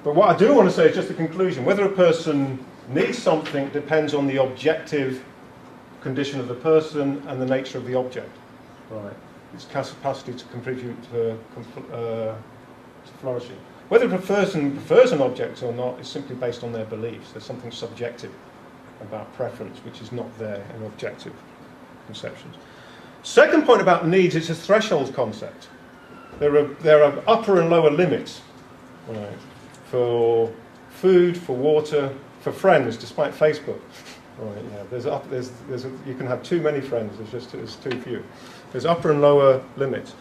But what I do want to say is just a conclusion. Whether a person needs something depends on the objective condition of the person and the nature of the object. Right. Its capacity to contribute to flourishing. Whether a person prefers an object or not is simply based on their beliefs. There's something subjective about preference which is not there in objective conceptions. Second point about needs is a threshold concept. There are upper and lower limits, right, for food, for water, for friends, despite Facebook. Right, yeah. You can have too many friends, there's too few. There's upper and lower limits.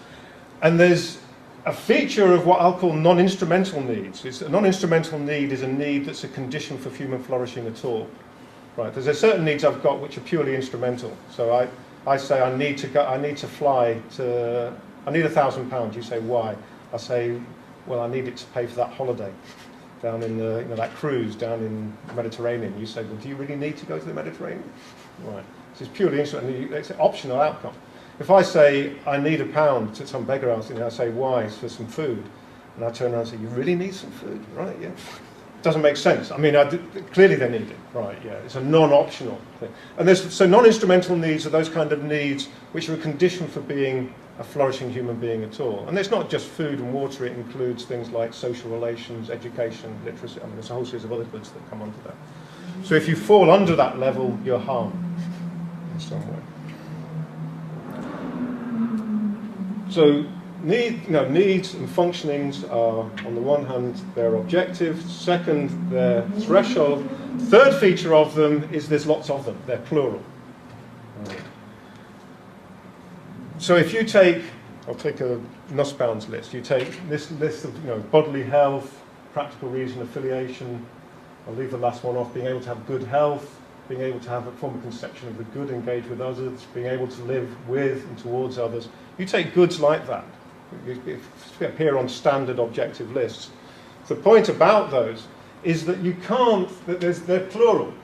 And there's a feature of what I'll call non-instrumental needs. A non-instrumental need is a need that's a condition for human flourishing at all. Right, there's certain needs I've got which are purely instrumental. So I say I need to fly to, I need £1,000. You say why? I say, well, I need it to pay for that holiday down in that cruise down in the Mediterranean. You say, well, do you really need to go to the Mediterranean? Right. So it's purely instrumental. It's an optional outcome. If I say I need £1 to some beggar else, I say why? It's for some food, and I turn around and say, you really need some food, right? Yeah. Doesn't make sense. I mean, clearly they need it, right? Yeah. It's a non-optional thing. And so non-instrumental needs are those kind of needs which are a condition for being a flourishing human being at all. And it's not just food and water. It includes things like social relations, education, literacy. I mean, there's a whole series of other goods that come under that. So if you fall under that level, you're harmed in some way. So needs and functionings are, on the one hand, their objective. Second, their threshold. Third feature of them is there's lots of them. They're plural. So if you take, I'll take a Nussbaum's list. You take this list of bodily health, practical reason, affiliation. I'll leave the last one off. Being able to have good health, being able to have a form of conception of the good, engage with others, being able to live with and towards others. You take goods like that. They appear on standard objective lists. The point about those is that you can't, they're plural.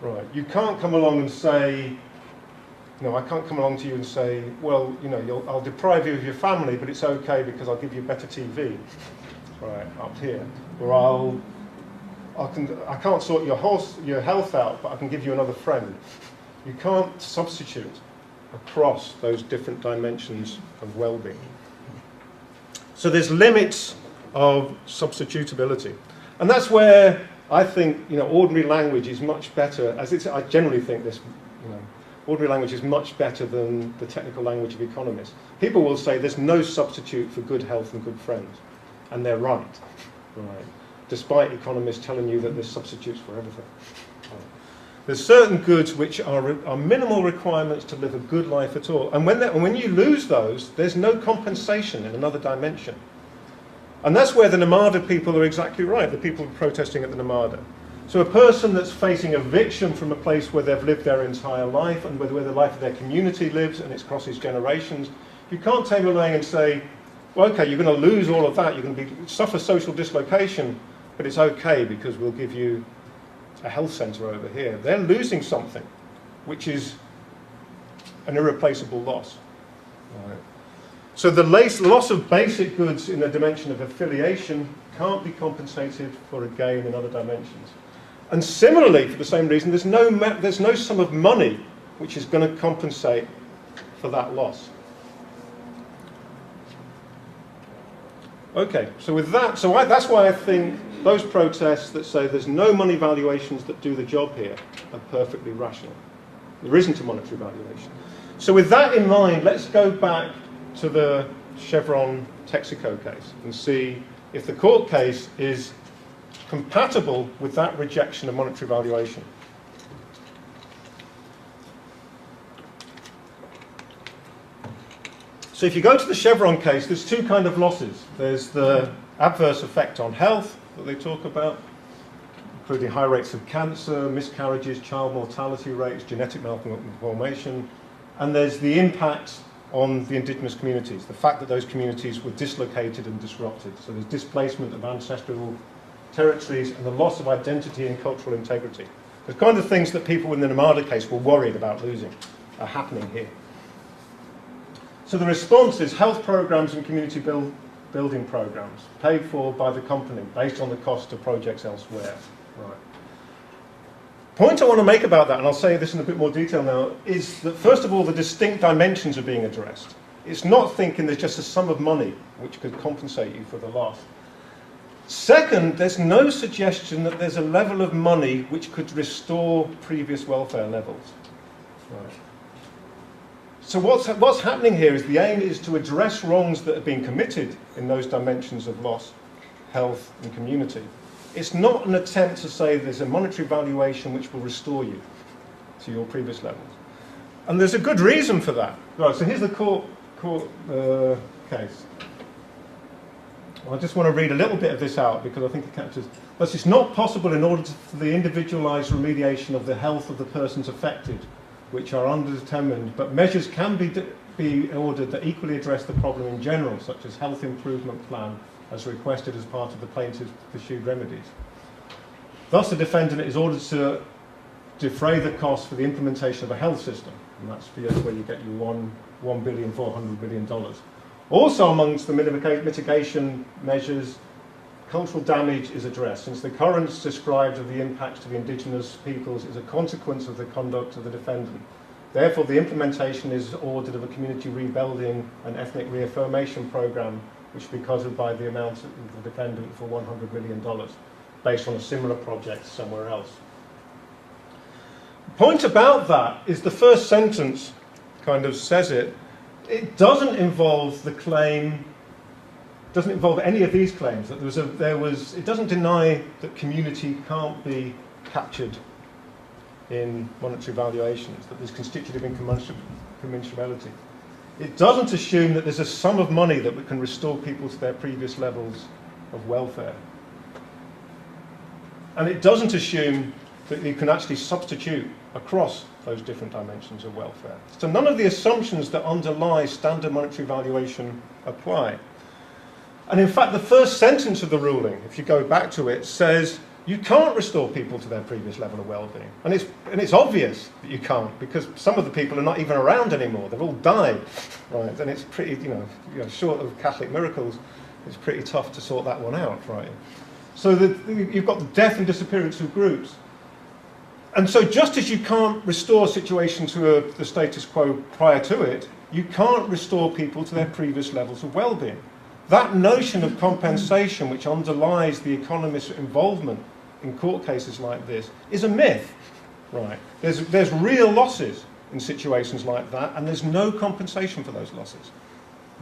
Right. You can't come along and say, I can't come along to you and say, well, I'll deprive you of your family, but it's okay because I'll give you better TV, right, up here. Or I can't sort your health out, but I can give you another friend. You can't substitute across those different dimensions of well-being. So there's limits of substitutability. And that's where I think, ordinary language is much better, I generally think this, ordinary language is much better than the technical language of economists. People will say there's no substitute for good health and good friends. And they're right. Despite economists telling you that there's substitutes for everything. There's certain goods which are minimal requirements to live a good life at all. And when you lose those, there's no compensation in another dimension. And that's where the Namada people are exactly right, the people protesting at the Namada. So a person that's facing eviction from a place where they've lived their entire life and where the life of their community lives and it crosses generations, you can't take them away and say, well, okay, you're going to lose all of that, you're going to suffer social dislocation, but it's okay because we'll give you a health centre over here. They're losing something, which is an irreplaceable loss. Right. So the loss of basic goods in the dimension of affiliation can't be compensated for a gain in other dimensions. And similarly, for the same reason, there's no sum of money which is going to compensate for that loss. Okay, so with that, that's why I think those protests that say there's no money valuations that do the job here are perfectly rational. There isn't a monetary valuation. So with that in mind, let's go back to the Chevron Texaco case and see if the court case is compatible with that rejection of monetary valuation. So if you go to the Chevron case, there's two kinds of losses. There's the adverse effect on health that they talk about, including high rates of cancer, miscarriages, child mortality rates, genetic malformation, and there's the impact on the indigenous communities, the fact that those communities were dislocated and disrupted. So there's displacement of ancestral territories and the loss of identity and cultural integrity. The kind of things that people in the Namada case were worried about losing are happening here. So the response is health programs and community building programs paid for by the company based on the cost of projects elsewhere. Right. Point I want to make about that, and I'll say this in a bit more detail now, is that first of all the distinct dimensions are being addressed. It's not thinking there's just a sum of money which could compensate you for the loss. Second, there's no suggestion that there's a level of money which could restore previous welfare levels. Right. So what's happening here is the aim is to address wrongs that have been committed in those dimensions of loss, health and community. It's not an attempt to say there's a monetary valuation which will restore you to your previous levels. And there's a good reason for that. Right, so here's the court case. I just want to read a little bit of this out because I think it captures. Thus, it's not possible in order for the individualized remediation of the health of the persons affected, which are underdetermined, but measures can be ordered that equally address the problem in general, such as health improvement plan, as requested as part of the plaintiff's pursued remedies. Thus, the defendant is ordered to defray the cost for the implementation of a health system, and that's where you get your $1.4 billion. Also amongst the mitigation measures, cultural damage is addressed, since the occurrence described of the impacts to the indigenous peoples is a consequence of the conduct of the defendant. Therefore, the implementation is ordered of a community rebuilding and ethnic reaffirmation program, which will be covered by the amount of the defendant for $100 million, based on a similar project somewhere else. The point about that is the first sentence kind of says it. it doesn't involve the claim, doesn't involve any of these claims, that it doesn't deny that community can't be captured in monetary valuations, that there's constitutive incommensurability. It doesn't assume that there's a sum of money that can restore people to their previous levels of welfare. And it doesn't assume that you can actually substitute across those different dimensions of welfare. So none of the assumptions that underlie standard monetary valuation apply. And in fact, the first sentence of the ruling, if you go back to it, says you can't restore people to their previous level of well-being. And it's obvious that you can't, because some of the people are not even around anymore. They've all died, right? And it's pretty, short of Catholic miracles, it's pretty tough to sort that one out, right? So you've got the death and disappearance of groups. And so just as you can't restore a situation to the status quo prior to it, you can't restore people to their previous levels of well-being. That notion of compensation, which underlies the economist's involvement in court cases like this, is a myth, right? There's real losses in situations like that, and there's no compensation for those losses,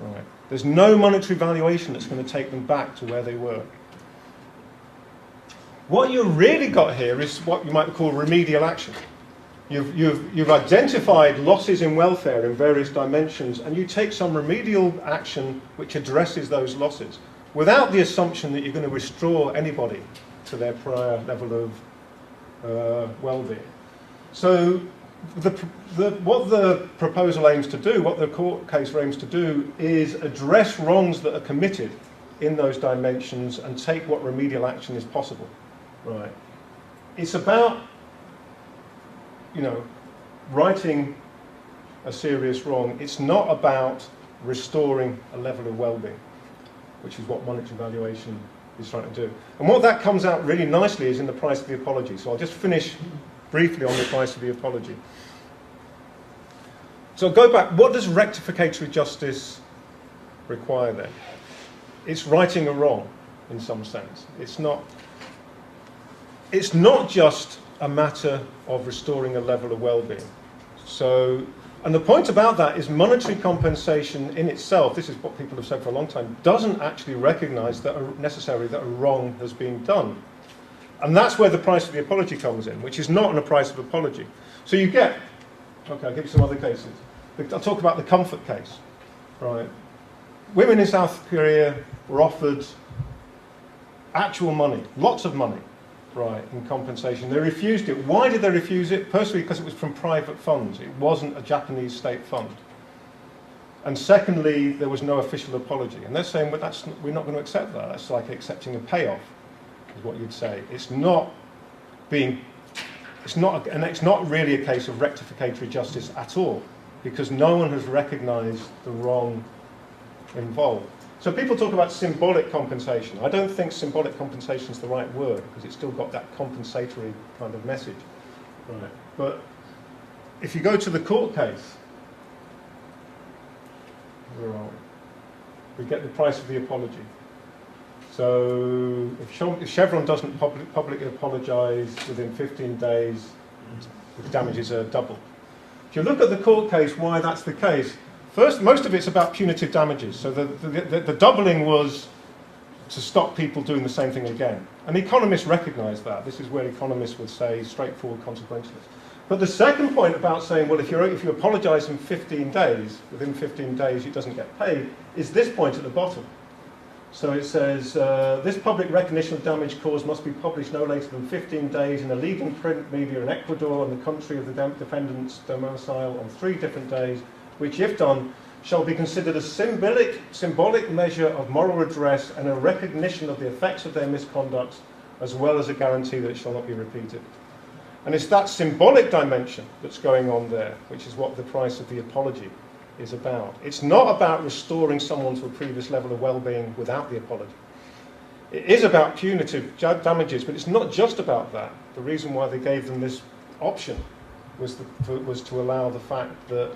right? There's no monetary valuation that's going to take them back to where they were. What you've really got here is what you might call remedial action. You've identified losses in welfare in various dimensions, and you take some remedial action which addresses those losses without the assumption that you're going to restore anybody to their prior level of well-being. So what the proposal aims to do, what the court case aims to do, is address wrongs that are committed in those dimensions and take what remedial action is possible. Right. It's about, righting a serious wrong. It's not about restoring a level of well-being, which is what monetary valuation is trying to do. And what that comes out really nicely is in the price of the apology. So I'll just finish briefly on the price of the apology. So I'll go back. What does rectificatory justice require then? It's righting a wrong, in some sense. It's not just a matter of restoring a level of well-being. So, and the point about that is monetary compensation in itself, this is what people have said for a long time, doesn't actually recognise that necessarily that a wrong has been done. And that's where the price of the apology comes in, which is not a price of apology. So you get, okay, I'll give you some other cases. I'll talk about the comfort case, right? Women in South Korea were offered actual money, lots of money, right, in compensation. They refused it. Why did they refuse it? Firstly, because it was from private funds. It wasn't a Japanese state fund. And secondly, there was no official apology. And they're saying, well, we're not going to accept that. That's like accepting a payoff, is what you'd say. It's not really a case of rectificatory justice at all, because no one has recognised the wrong involved. So people talk about symbolic compensation. I don't think symbolic compensation is the right word, because it's still got that compensatory kind of message. Right. But if you go to the court case, where are we? We get the price of the apology. So if Chevron doesn't publicly apologise within 15 days, the damages are doubled. If you look at the court case, why that's the case, first, most of it's about punitive damages. So the doubling was to stop people doing the same thing again. And economists recognise that. This is where economists would say straightforward consequences. But the second point about saying, well, if you apologise in 15 days, within 15 days it doesn't get paid, is this point at the bottom. So it says, this public recognition of damage caused must be published no later than 15 days in a leading print media in Ecuador and the country of the defendant's domicile on 3 different days, which, if done, shall be considered a symbolic measure of moral redress and a recognition of the effects of their misconduct, as well as a guarantee that it shall not be repeated. And it's that symbolic dimension that's going on there, which is what the price of the apology is about. It's not about restoring someone to a previous level of well-being without the apology. It is about punitive damages, but it's not just about that. The reason why they gave them this option was to allow the fact that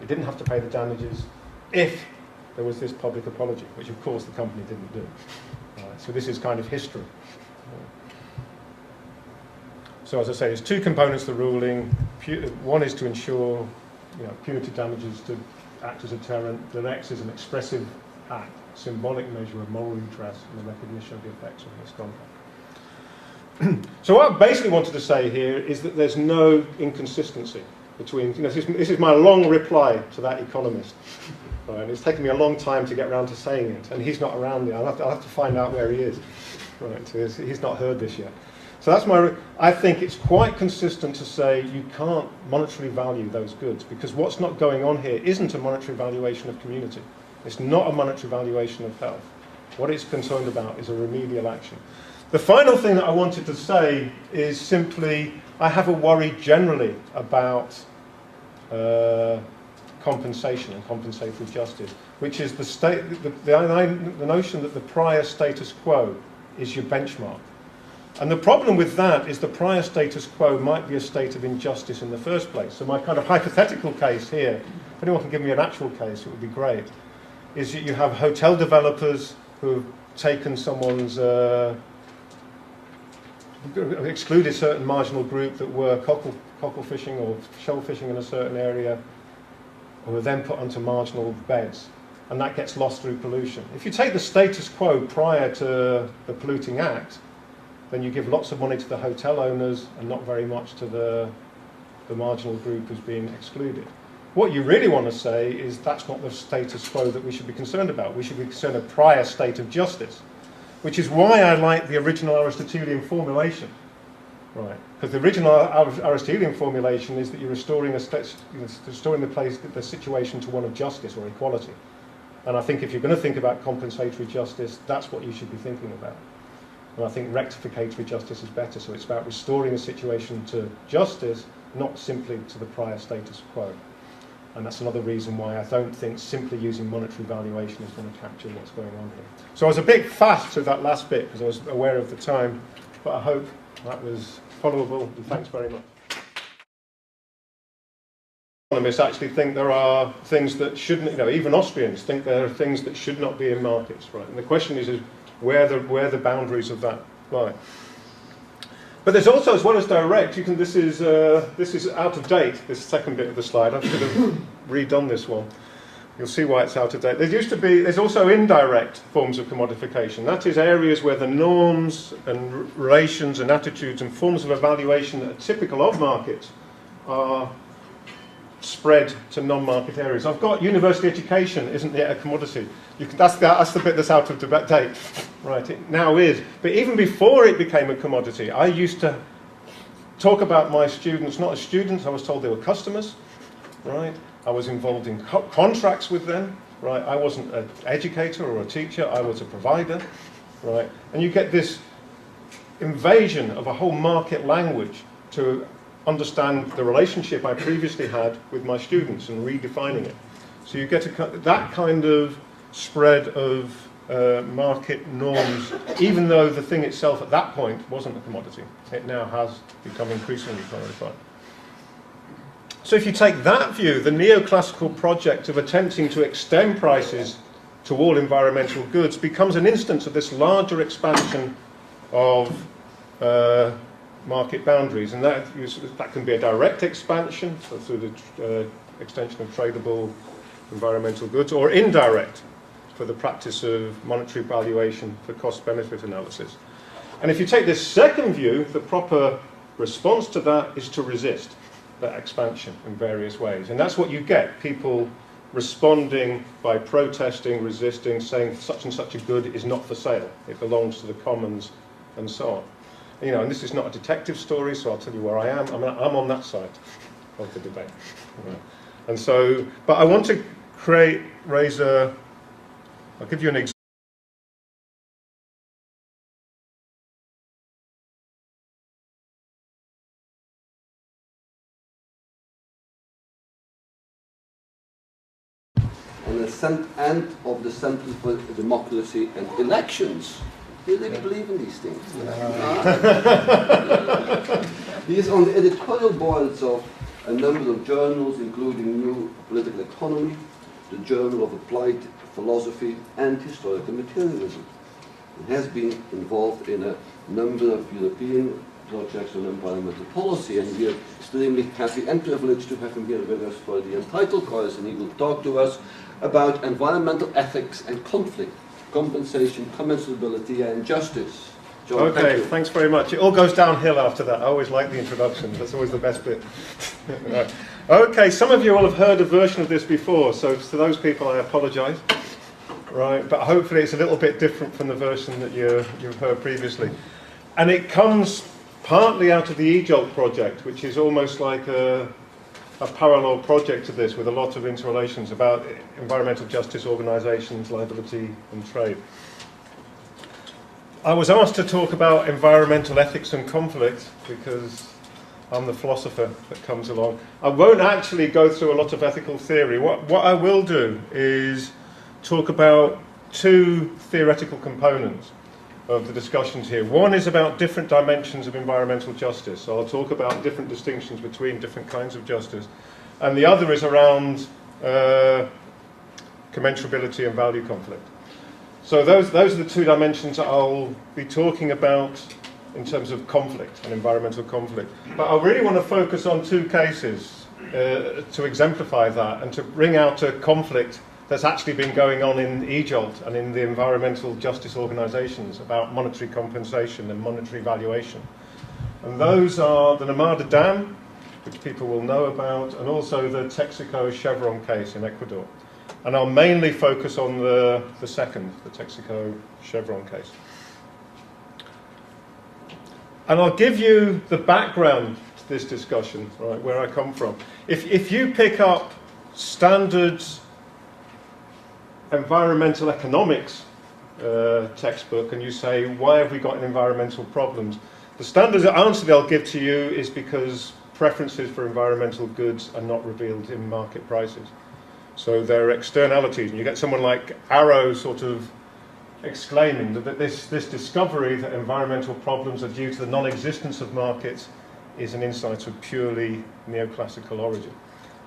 they didn't have to pay the damages if there was this public apology, which of course the company didn't do. So this is kind of history. So as I say, there's 2 components to the ruling. One is to ensure punitive damages to act as a deterrent, that X is an expressive act, symbolic measure of moral redress and the recognition of the effects of misconduct. So what I basically wanted to say here is that there's no inconsistency between, this is my long reply to that economist. Right, and it's taken me a long time to get around to saying it, and he's not around yet. I'll have to find out where he is. Right, he's not heard this yet. So that's I think it's quite consistent to say you can't monetarily value those goods, because what's not going on here isn't a monetary valuation of community. It's not a monetary valuation of health. What it's concerned about is a remedial action. The final thing that I wanted to say is simply, I have a worry generally about compensation and compensatory justice, which is the notion that the prior status quo is your benchmark. And the problem with that is the prior status quo might be a state of injustice in the first place. So my kind of hypothetical case here, if anyone can give me an actual case, it would be great, is that you have hotel developers who've taken someone's, excluded a certain marginal group that were cockle fishing or shell fishing in a certain area, who are then put onto marginal beds, and that gets lost through pollution. If you take the status quo prior to the polluting act, then you give lots of money to the hotel owners and not very much to the marginal group who's being excluded. What you really want to say is that's not the status quo that we should be concerned about. We should be concerned with a prior state of justice, which is why I like the original Aristotelian formulation. Right, because the original Aristotelian formulation is that you're restoring the situation to one of justice or equality. And I think if you're going to think about compensatory justice, that's what you should be thinking about. And I think rectificatory justice is better. So it's about restoring a situation to justice, not simply to the prior status quo. And that's another reason why I don't think simply using monetary valuation is going to capture what's going on here. So I was a bit fast with that last bit because I was aware of the time, but I hope that was followable, and thanks very much. Economists actually think there are things that shouldn't, even Austrians think there are things that should not be in markets, right? And the question is where the boundaries of that lie. But there's also, as well as direct, this is out of date, this second bit of the slide. I should have redone this one. You'll see why it's out of date. There's also indirect forms of commodification. That is areas where the norms and relations and attitudes and forms of evaluation that are typical of markets are spread to non-market areas. I've got university education isn't yet a commodity. That's the bit that's out of date. Right, it now is. But even before it became a commodity, I used to talk about my students, not as students, I was told they were customers, right? I was involved in contracts with them, right? I wasn't an educator or a teacher, I was a provider, right? And you get this invasion of a whole market language to understand the relationship I previously had with my students and redefining it. So you get that kind of spread of market norms, even though the thing itself at that point wasn't a commodity. It now has become increasingly commodified. So if you take that view, the neoclassical project of attempting to extend prices to all environmental goods becomes an instance of this larger expansion of market boundaries, and that can be a direct expansion, so through the extension of tradable environmental goods, or indirect for the practice of monetary valuation for cost-benefit analysis. And if you take this second view, the proper response to that is to resist that expansion in various ways. And that's what you get, people responding by protesting, resisting, saying such and such a good is not for sale, it belongs to the commons, and so on. And this is not a detective story, so I'll tell you where I am. I'm on that side of the debate. Right. And so, but I want to I'll give you an example. And of the Center for Democracy and Elections. Do you really believe in these things? He is on the editorial boards of a number of journals, including New Political Economy, the Journal of Applied Philosophy and Historical Materialism. He has been involved in a number of European projects on environmental policy, and we are extremely happy and privileged to have him here with us for the entitled course, and he will talk to us about environmental ethics and conflict, compensation, commensurability and justice. John, okay, thanks very much. It all goes downhill after that. I always like the introductions. That's always the best bit. Right. Okay, some of you will have heard a version of this before, so to those people I apologise. Right, but hopefully it's a little bit different from the version that you've heard previously. And it comes partly out of the eJolt project, which is almost like a parallel project to this with a lot of interrelations about environmental justice organisations, liability and trade. I was asked to talk about environmental ethics and conflict because I'm the philosopher that comes along. I won't actually go through a lot of ethical theory. What I will do is talk about two theoretical components of the discussions here. One is about different dimensions of environmental justice. So I'll talk about different distinctions between different kinds of justice. And the other is around commensurability and value conflict. So those are the two dimensions that I'll be talking about in terms of conflict and environmental conflict. But I really want to focus on two cases to exemplify that and to bring out a conflict that's actually been going on in eJolt and in the environmental justice organisations about monetary compensation and monetary valuation. And those are the Namada Dam, which people will know about, and also the Texaco Chevron case in Ecuador. And I'll mainly focus on the second, the Texaco Chevron case. And I'll give you the background to this discussion, right, where I come from. If you pick up standard environmental economics textbook and you say, why have we got environmental problems? The standard answer they'll give to you is because preferences for environmental goods are not revealed in market prices. So there are externalities, and you get someone like Arrow sort of exclaiming that this discovery that environmental problems are due to the non-existence of markets is an insight of purely neoclassical origin.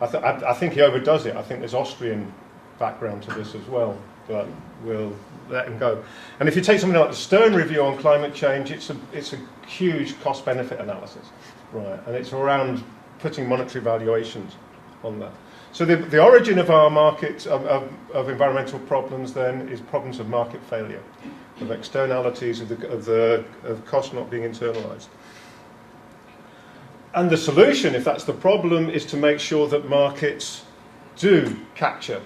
I think he overdoes it. I think there's Austrian background to this as well, but we'll let him go. And if you take something like the Stern Review on climate change, it's a huge cost-benefit analysis, right? And it's around putting monetary valuations on that. So the origin of our market, of environmental problems then, is problems of market failure, of externalities, of cost not being internalised. And the solution, if that's the problem, is to make sure that markets do capture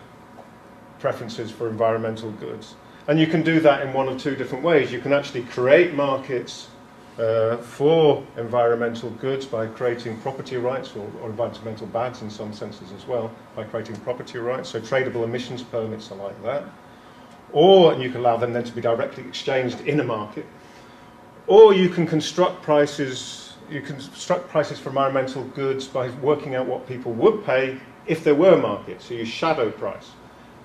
preferences for environmental goods. And you can do that in one of two different ways. You can actually create markets for environmental goods by creating property rights, or environmental bads in some senses as well, by creating property rights. So tradable emissions permits are like that. And you can allow them then to be directly exchanged in a market. Or you can construct prices for environmental goods by working out what people would pay if there were markets. So you shadow price.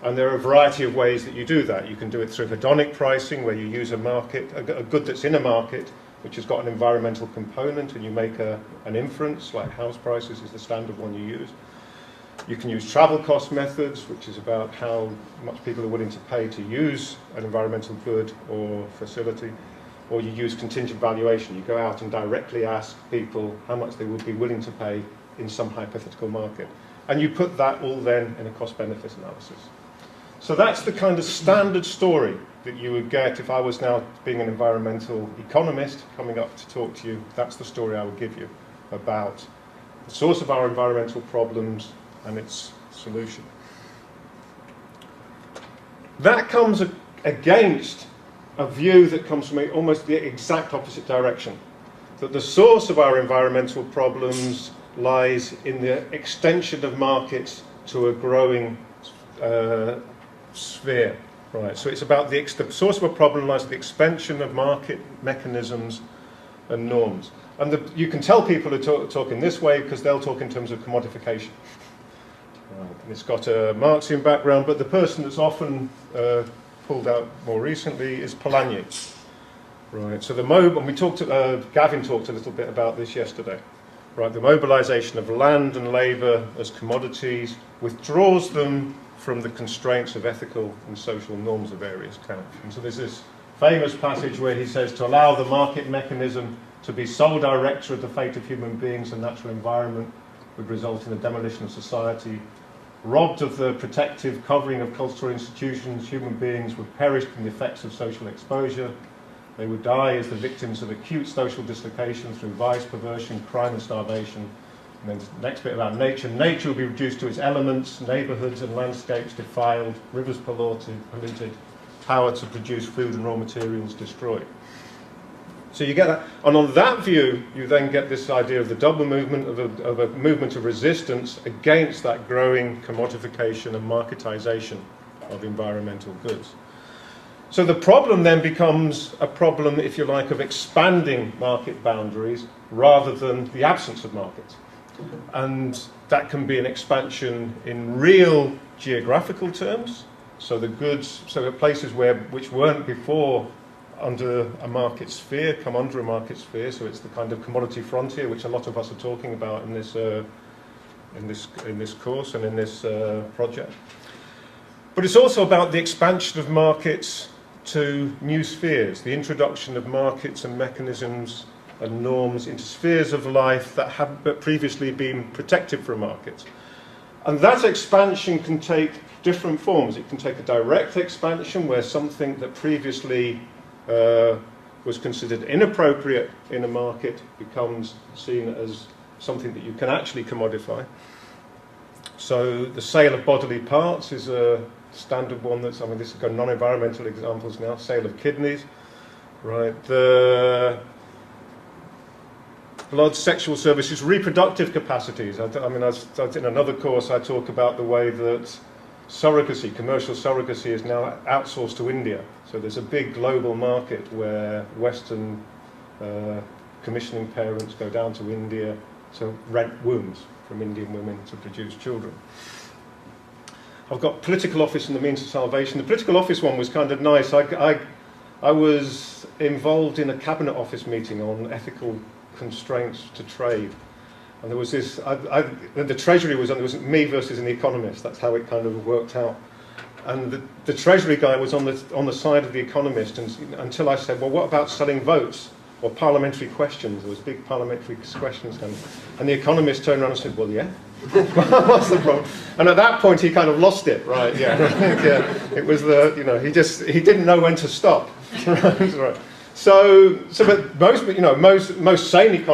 And there are a variety of ways that you do that. You can do it through hedonic pricing, where you use a good that's in a market, which has got an environmental component, and you make an inference, like house prices is the standard one you use. You can use travel cost methods, which is about how much people are willing to pay to use an environmental good or facility. Or you use contingent valuation. You go out and directly ask people how much they would be willing to pay in some hypothetical market. And you put that all then in a cost-benefit analysis. So that's the kind of standard story that you would get if I was now being an environmental economist coming up to talk to you. That's the story I would give you about the source of our environmental problems and its solution. That comes against a view that comes from almost the exact opposite direction, that the source of our environmental problems lies in the extension of markets to a growing sphere. Right, so it's about the source of a problem lies in the expansion of market mechanisms and norms. And you can tell people who talk in this way because they'll talk in terms of commodification. Right, and it's got a Marxian background, but the person that's often pulled out more recently is Polanyi. Right, so and we talked. Gavin talked a little bit about this yesterday. Right, the mobilisation of land and labour as commodities withdraws them from the constraints of ethical and social norms of various kinds. And so there's this famous passage where he says to allow the market mechanism To be sole director of the fate of human beings and natural environment would result in the demolition of society. Robbed of the protective covering of cultural institutions, human beings would perish from the effects of social exposure. They would die as the victims of acute social dislocation through vice, perversion, crime and starvation. And then the next bit about nature. Nature will be reduced to its elements, neighbourhoods and landscapes defiled, rivers polluted, power to produce food and raw materials destroyed. So you get that, and on that view, you then get this idea of the double movement, of a movement of resistance against that growing commodification and marketization of environmental goods. So the problem then becomes a problem, if you like, of expanding market boundaries rather than the absence of markets. And that can be an expansion in real geographical terms. So the goods, so places which weren't before under a market sphere, come under a market sphere, so it's the kind of commodity frontier which a lot of us are talking about in this course and in this project. But it's also about the expansion of markets to new spheres, the introduction of markets and mechanisms and norms into spheres of life that haven't previously been protected from markets. And that expansion can take different forms. It can take a direct expansion where something that previously was considered inappropriate in a market becomes seen as something that you can actually commodify. So the sale of bodily parts is a standard one that's, I mean, this is got non-environmental examples now, sale of kidneys, right? The blood, sexual services, reproductive capacities. I mean, in another course I talk about the way that surrogacy, commercial surrogacy, is now outsourced to India. So there's a big global market where Western commissioning parents go down to India to rent wombs from Indian women to produce children. I've got political office and the means of salvation. The political office one was kind of nice. I was involved in a cabinet office meeting on ethical constraints to trade. And there was this, the Treasury was on, there was me versus an economist. That's how it kind of worked out. And the Treasury guy was on the side of the economist, and until I said, well, what about selling votes or parliamentary questions? There was big parliamentary questions coming. And the economist turned around and said, well, yeah. What's the problem? And at that point, he kind of lost it, right? Yeah. Yeah. It was the, you know, he didn't know when to stop. Right. So, but most sane economists